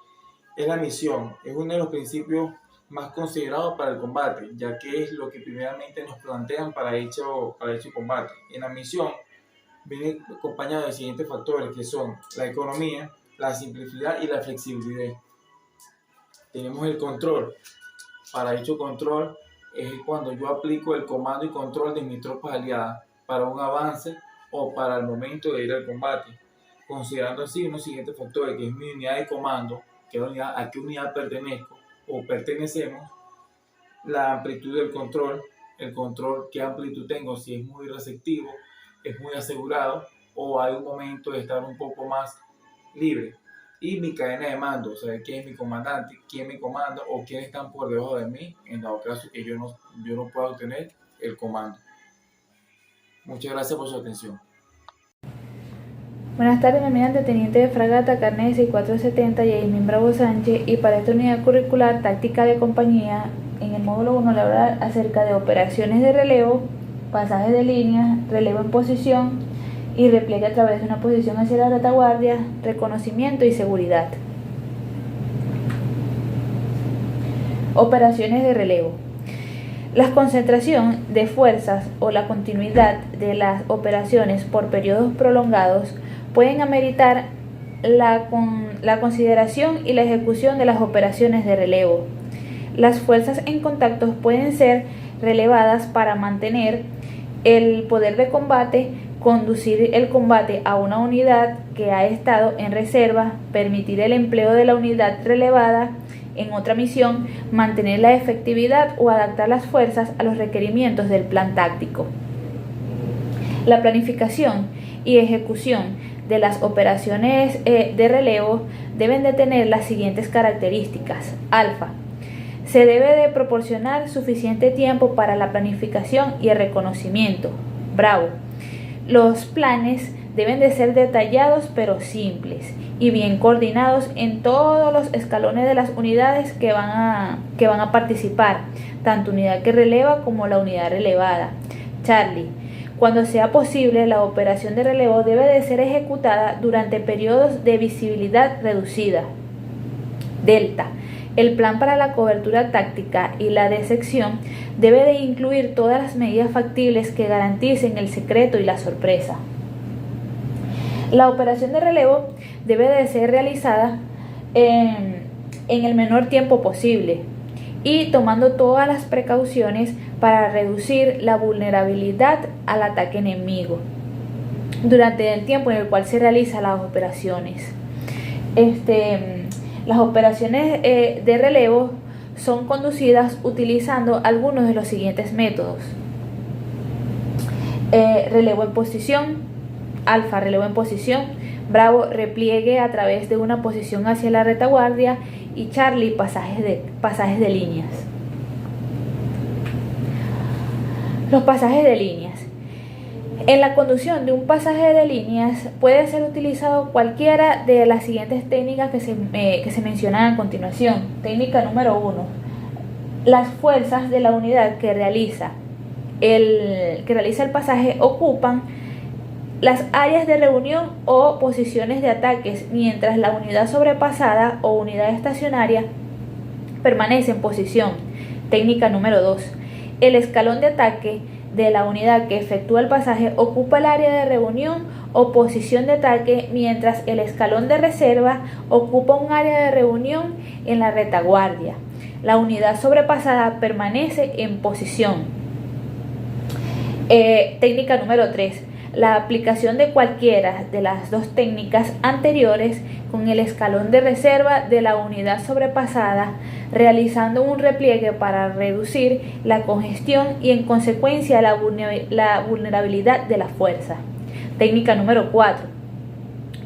Es la misión. Es uno de los principios más considerados para el combate, ya que es lo que primeramente nos plantean para dicho combate. En la misión viene acompañado de siguientes factores que son la economía, la simplicidad y la flexibilidad. Tenemos el control. Para dicho control es cuando yo aplico el comando y control de mis tropas aliadas para un avance o para el momento de ir al combate, considerando así unos siguientes factores, que es mi unidad de comando, a qué unidad pertenezco o pertenecemos, la amplitud del control, el control, qué amplitud tengo, si es muy receptivo, es muy asegurado o hay un momento de estar un poco más libre. Y mi cadena de mando, o sea, quién es mi comandante, quién me comanda o quiénes están por debajo de mí en dado caso que yo no pueda obtener el comando. Muchas gracias por su atención.
Buenas tardes, mi almirante, teniente de fragata, carnet 6470, Yasmin Bravo Sánchez, y para esta unidad curricular, táctica de compañía, en el módulo 1 le hablará acerca de operaciones de relevo, pasajes de línea, relevo en posición y repliegue a través de una posición hacia la retaguardia, reconocimiento y seguridad. Operaciones de relevo. La concentración de fuerzas o la continuidad de las operaciones por periodos prolongados pueden ameritar la consideración y la ejecución de las operaciones de relevo. Las fuerzas en contacto pueden ser relevadas para mantener el poder de combate, conducir el combate a una unidad que ha estado en reserva, permitir el empleo de la unidad relevada en otra misión, mantener la efectividad o adaptar las fuerzas a los requerimientos del plan táctico. La planificación y ejecución de las operaciones de relevo deben de tener las siguientes características. Alfa. Se debe de proporcionar suficiente tiempo para la planificación y el reconocimiento. Bravo. Los planes deben de ser detallados pero simples y bien coordinados en todos los escalones de las unidades que van a participar, tanto unidad que releva como la unidad relevada. Charlie, cuando sea posible, la operación de relevo debe de ser ejecutada durante periodos de visibilidad reducida. Delta, el plan para la cobertura táctica y la de sección debe de incluir todas las medidas factibles que garanticen el secreto y la sorpresa. La operación de relevo debe de ser realizada en el menor tiempo posible y tomando todas las precauciones para reducir la vulnerabilidad al ataque enemigo durante el tiempo en el cual se realizan las operaciones. Las operaciones de relevo son conducidas utilizando algunos de los siguientes métodos. Relevo en posición, Alfa, relevo en posición, Bravo, repliegue a través de una posición hacia la retaguardia y Charlie, pasajes de líneas. Los pasajes de líneas. En la conducción de un pasaje de líneas puede ser utilizado cualquiera de las siguientes técnicas que se mencionan a continuación. Técnica número 1. Las fuerzas de la unidad que realiza el pasaje ocupan las áreas de reunión o posiciones de ataques, mientras la unidad sobrepasada o unidad estacionaria permanece en posición. Técnica número 2. El escalón de ataque de la unidad que efectúa el pasaje ocupa el área de reunión o posición de ataque, mientras el escalón de reserva ocupa un área de reunión en la retaguardia. La unidad sobrepasada permanece en posición. Técnica número 3. La aplicación de cualquiera de las dos técnicas anteriores con el escalón de reserva de la unidad sobrepasada, realizando un repliegue para reducir la congestión y en consecuencia la vulnerabilidad de la fuerza. Técnica número 4.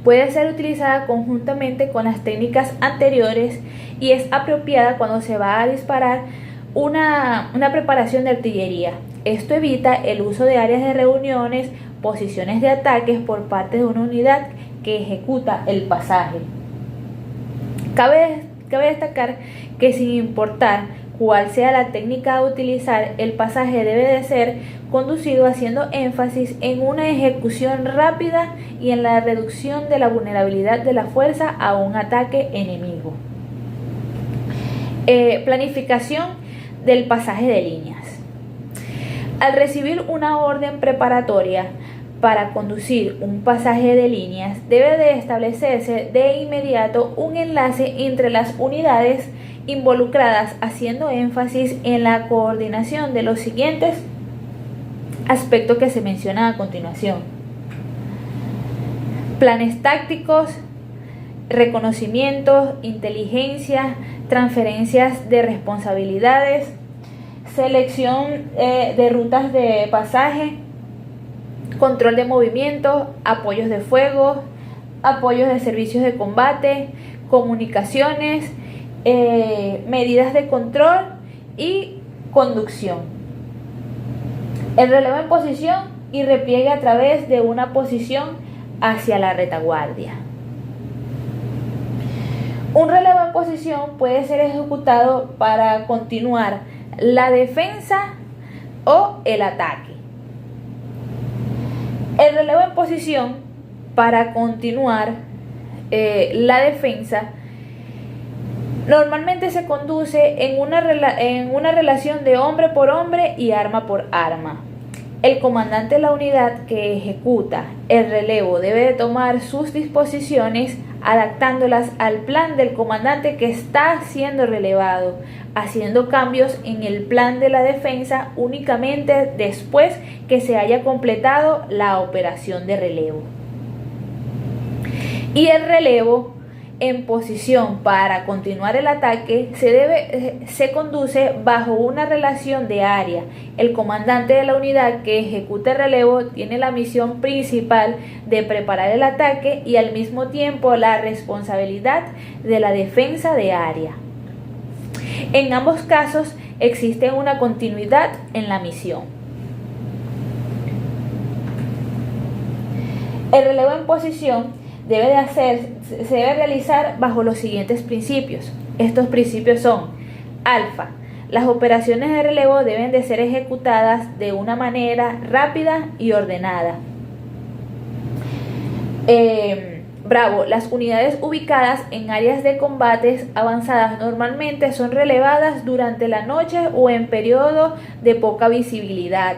Puede ser utilizada conjuntamente con las técnicas anteriores y es apropiada cuando se va a disparar una preparación de artillería. Esto evita el uso de áreas de reuniones, posiciones de ataques por parte de una unidad que ejecuta el pasaje. Cabe destacar que sin importar cuál sea la técnica a utilizar, el pasaje debe de ser conducido haciendo énfasis en una ejecución rápida y en la reducción de la vulnerabilidad de la fuerza a un ataque enemigo. Planificación del pasaje de líneas. Al recibir una orden preparatoria para conducir un pasaje de líneas, debe de establecerse de inmediato un enlace entre las unidades involucradas, haciendo énfasis en la coordinación de los siguientes aspectos que se mencionan a continuación: planes tácticos, reconocimientos, inteligencia, transferencias de responsabilidades, selección de rutas de pasaje, control de movimientos, apoyos de fuego, apoyos de servicios de combate, comunicaciones, medidas de control y conducción. El relevo en posición y repliegue a través de una posición hacia la retaguardia. Un relevo en posición puede ser ejecutado para continuar la defensa o el ataque. El relevo en posición para continuar la defensa normalmente se conduce en una relación de hombre por hombre y arma por arma. El comandante de la unidad que ejecuta el relevo debe de tomar sus disposiciones adaptándolas al plan del comandante que está siendo relevado, haciendo cambios en el plan de la defensa únicamente después que se haya completado la operación de relevo. Y el relevo en posición para continuar el ataque se conduce bajo una relación de área. El comandante de la unidad que ejecuta el relevo tiene la misión principal de preparar el ataque y al mismo tiempo la responsabilidad de la defensa de área. En ambos casos existe una continuidad en la misión. El relevo en posición se debe realizar bajo los siguientes principios. Estos principios son: alfa, las operaciones de relevo deben de ser ejecutadas de una manera rápida y ordenada. Bravo, las unidades ubicadas en áreas de combates avanzadas normalmente son relevadas durante la noche o en periodo de poca visibilidad.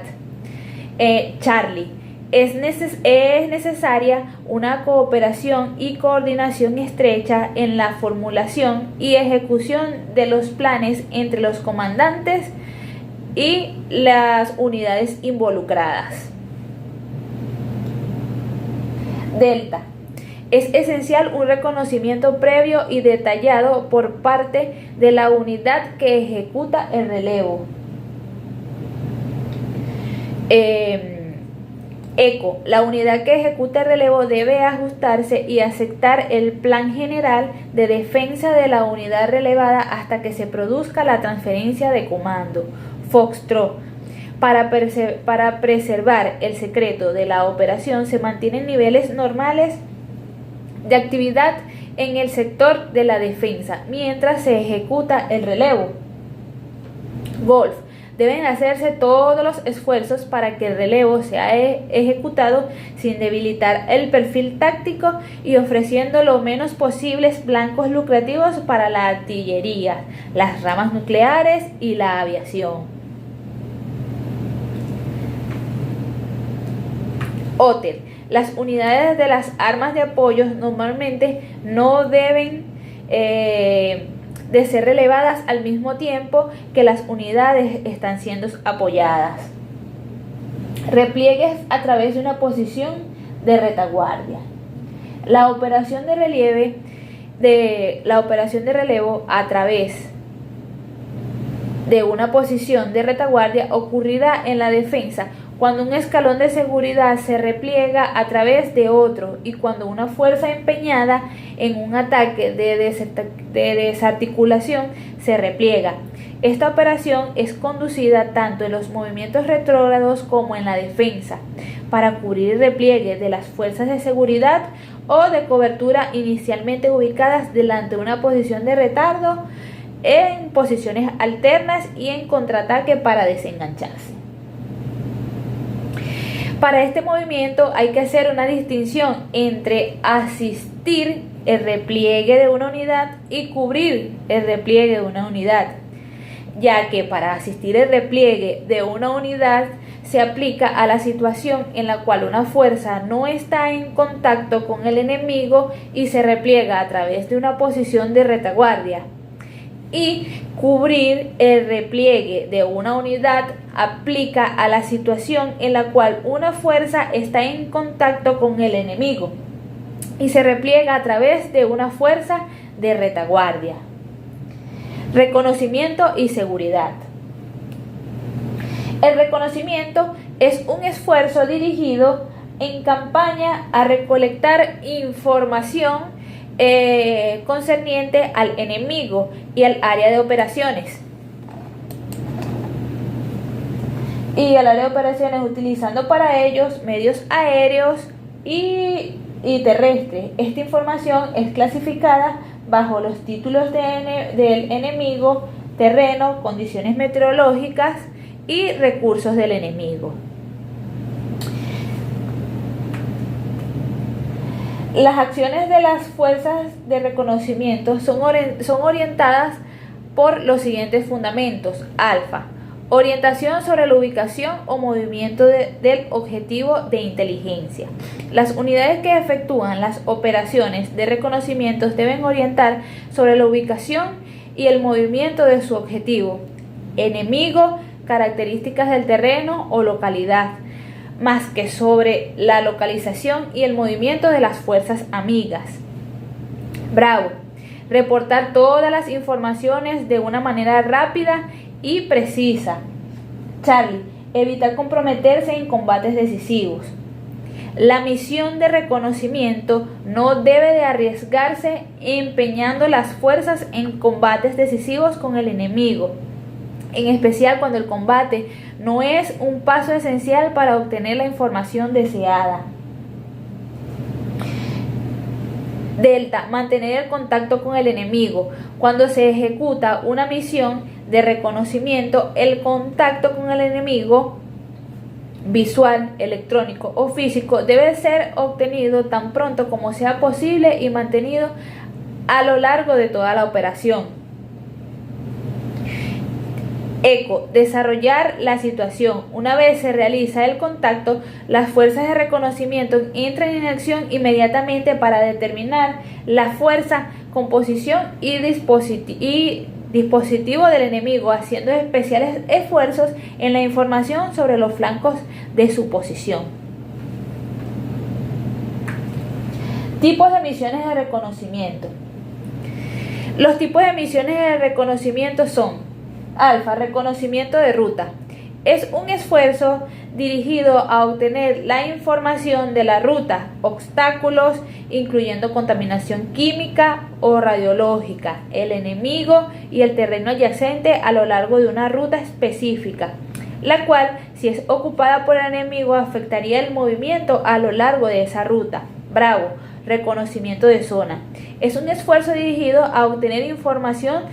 Charlie, es necesaria una cooperación y coordinación estrecha en la formulación y ejecución de los planes entre los comandantes y las unidades involucradas. Delta, es esencial un reconocimiento previo y detallado por parte de la unidad que ejecuta el relevo. Eco, la unidad que ejecuta el relevo debe ajustarse y aceptar el plan general de defensa de la unidad relevada hasta que se produzca la transferencia de comando. Foxtrot, para preservar el secreto de la operación se mantienen niveles normales de actividad en el sector de la defensa mientras se ejecuta el relevo. Golf, deben hacerse todos los esfuerzos para que el relevo sea ejecutado sin debilitar el perfil táctico y ofreciendo lo menos posibles blancos lucrativos para la artillería, las ramas nucleares y la aviación. Otter, las unidades de las armas de apoyo normalmente no deben de ser relevadas al mismo tiempo que las unidades están siendo apoyadas. Repliegues a través de una posición de retaguardia. La operación de relevo a través de una posición de retaguardia ocurrirá en la defensa cuando un escalón de seguridad se repliega a través de otro y cuando una fuerza empeñada en un ataque de desarticulación se repliega. Esta operación es conducida tanto en los movimientos retrógrados como en la defensa para cubrir el repliegue de las fuerzas de seguridad o de cobertura inicialmente ubicadas delante de una posición de retardo, en posiciones alternas y en contraataque para desengancharse. Para este movimiento hay que hacer una distinción entre asistir el repliegue de una unidad y cubrir el repliegue de una unidad, ya que para asistir el repliegue de una unidad se aplica a la situación en la cual una fuerza no está en contacto con el enemigo y se repliega a través de una posición de retaguardia. Y cubrir el repliegue de una unidad aplica a la situación en la cual una fuerza está en contacto con el enemigo y se repliega a través de una fuerza de retaguardia. Reconocimiento y seguridad. El reconocimiento es un esfuerzo dirigido en campaña a recolectar información concerniente al enemigo y al área de operaciones. Utilizando para ellos medios aéreos y terrestres. Esta información es clasificada bajo los títulos del enemigo, terreno, condiciones meteorológicas y recursos del enemigo. Las acciones de las fuerzas de reconocimiento son orientadas por los siguientes fundamentos. Alfa, orientación sobre la ubicación o movimiento del objetivo de inteligencia. Las unidades que efectúan las operaciones de reconocimiento deben orientar sobre la ubicación y el movimiento de su objetivo, enemigo, características del terreno o localidad, más que sobre la localización y el movimiento de las fuerzas amigas. Bravo, reportar todas las informaciones de una manera rápida y precisa. Charlie, evitar comprometerse en combates decisivos. La misión de reconocimiento no debe de arriesgarse empeñando las fuerzas en combates decisivos con el enemigo, en especial cuando el combate no es un paso esencial para obtener la información deseada. Delta, mantener el contacto con el enemigo. Cuando se ejecuta una misión de reconocimiento, el contacto con el enemigo visual, electrónico o físico debe ser obtenido tan pronto como sea posible y mantenido a lo largo de toda la operación. Eco, desarrollar la situación. Una vez se realiza el contacto, las fuerzas de reconocimiento entran en acción inmediatamente para determinar la fuerza, composición y dispositivo del enemigo, haciendo especiales esfuerzos en la información sobre los flancos de su posición. Tipos de misiones de reconocimiento. Los tipos de misiones de reconocimiento son: alfa, reconocimiento de ruta. Es un esfuerzo dirigido a obtener la información de la ruta, obstáculos, incluyendo contaminación química o radiológica, el enemigo y el terreno adyacente a lo largo de una ruta específica, la cual, si es ocupada por el enemigo, afectaría el movimiento a lo largo de esa ruta. Bravo, reconocimiento de zona. Es un esfuerzo dirigido a obtener información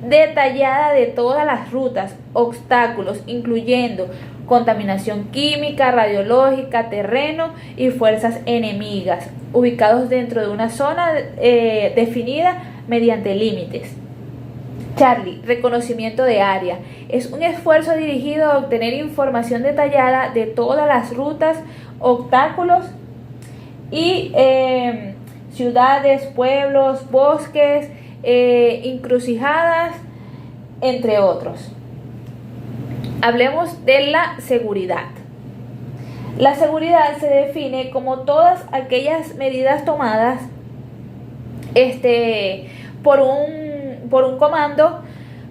detallada de todas las rutas, obstáculos, incluyendo contaminación química, radiológica, terreno y fuerzas enemigas, ubicados dentro de una zona definida mediante límites. Charlie, reconocimiento de área. Es un esfuerzo dirigido a obtener información detallada de todas las rutas, obstáculos y ciudades, pueblos, bosques, encrucijadas, entre otros. Hablemos de la seguridad. La seguridad se define como todas aquellas medidas tomadas por un comando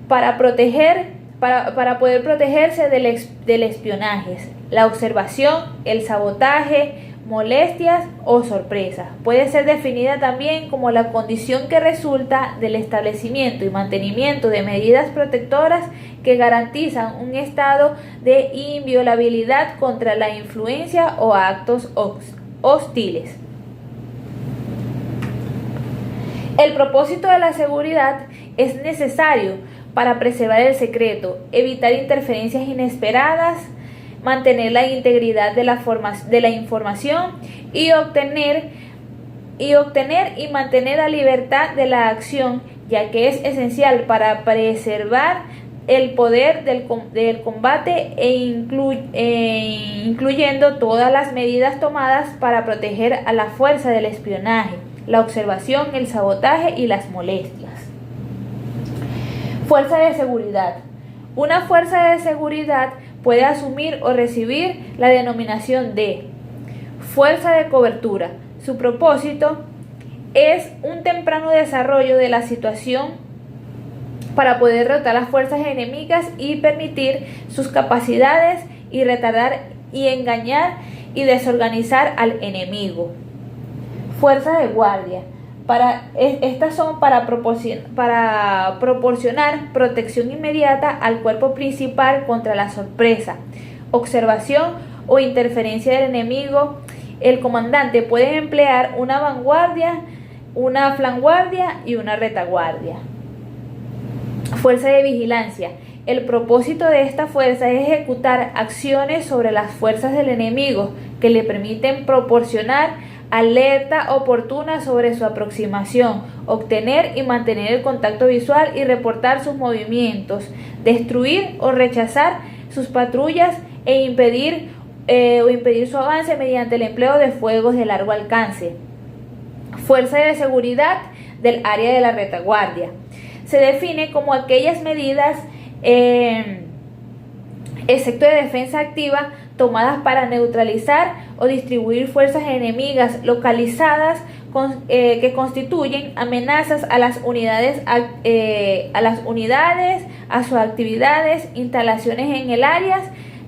para poder protegerse del espionaje, la observación, el sabotaje, molestias o sorpresas. Puede ser definida también como la condición que resulta del establecimiento y mantenimiento de medidas protectoras que garantizan un estado de inviolabilidad contra la influencia o actos hostiles. El propósito de la seguridad es necesario para preservar el secreto, evitar interferencias inesperadas, mantener la integridad de la información y obtener y mantener la libertad de la acción, ya que es esencial para preservar el poder del combate incluyendo todas las medidas tomadas para proteger a la fuerza del espionaje, la observación, el sabotaje y las molestias. Fuerza de seguridad. Una fuerza de seguridad puede asumir o recibir la denominación de fuerza de cobertura. Su propósito es un temprano desarrollo de la situación para poder derrotar las fuerzas enemigas y permitir sus capacidades y retardar y engañar y desorganizar al enemigo. Fuerza de guardia. Estas son para proporcionar protección inmediata al cuerpo principal contra la sorpresa, observación o interferencia del enemigo. El comandante puede emplear una vanguardia, una flanguardia y una retaguardia. Fuerza de vigilancia. El propósito de esta fuerza es ejecutar acciones sobre las fuerzas del enemigo que le permiten proporcionar alerta oportuna sobre su aproximación, obtener y mantener el contacto visual y reportar sus movimientos, destruir o rechazar sus patrullas e impedir su avance mediante el empleo de fuegos de largo alcance. Fuerza de seguridad del área de la retaguardia. Se define como aquellas medidas, excepto de defensa activa, tomadas para neutralizar o distribuir fuerzas enemigas localizadas que constituyen amenazas a las unidades, a sus actividades, instalaciones en el área,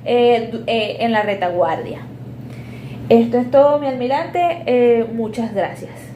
en la retaguardia. Esto es todo, mi almirante. Muchas gracias.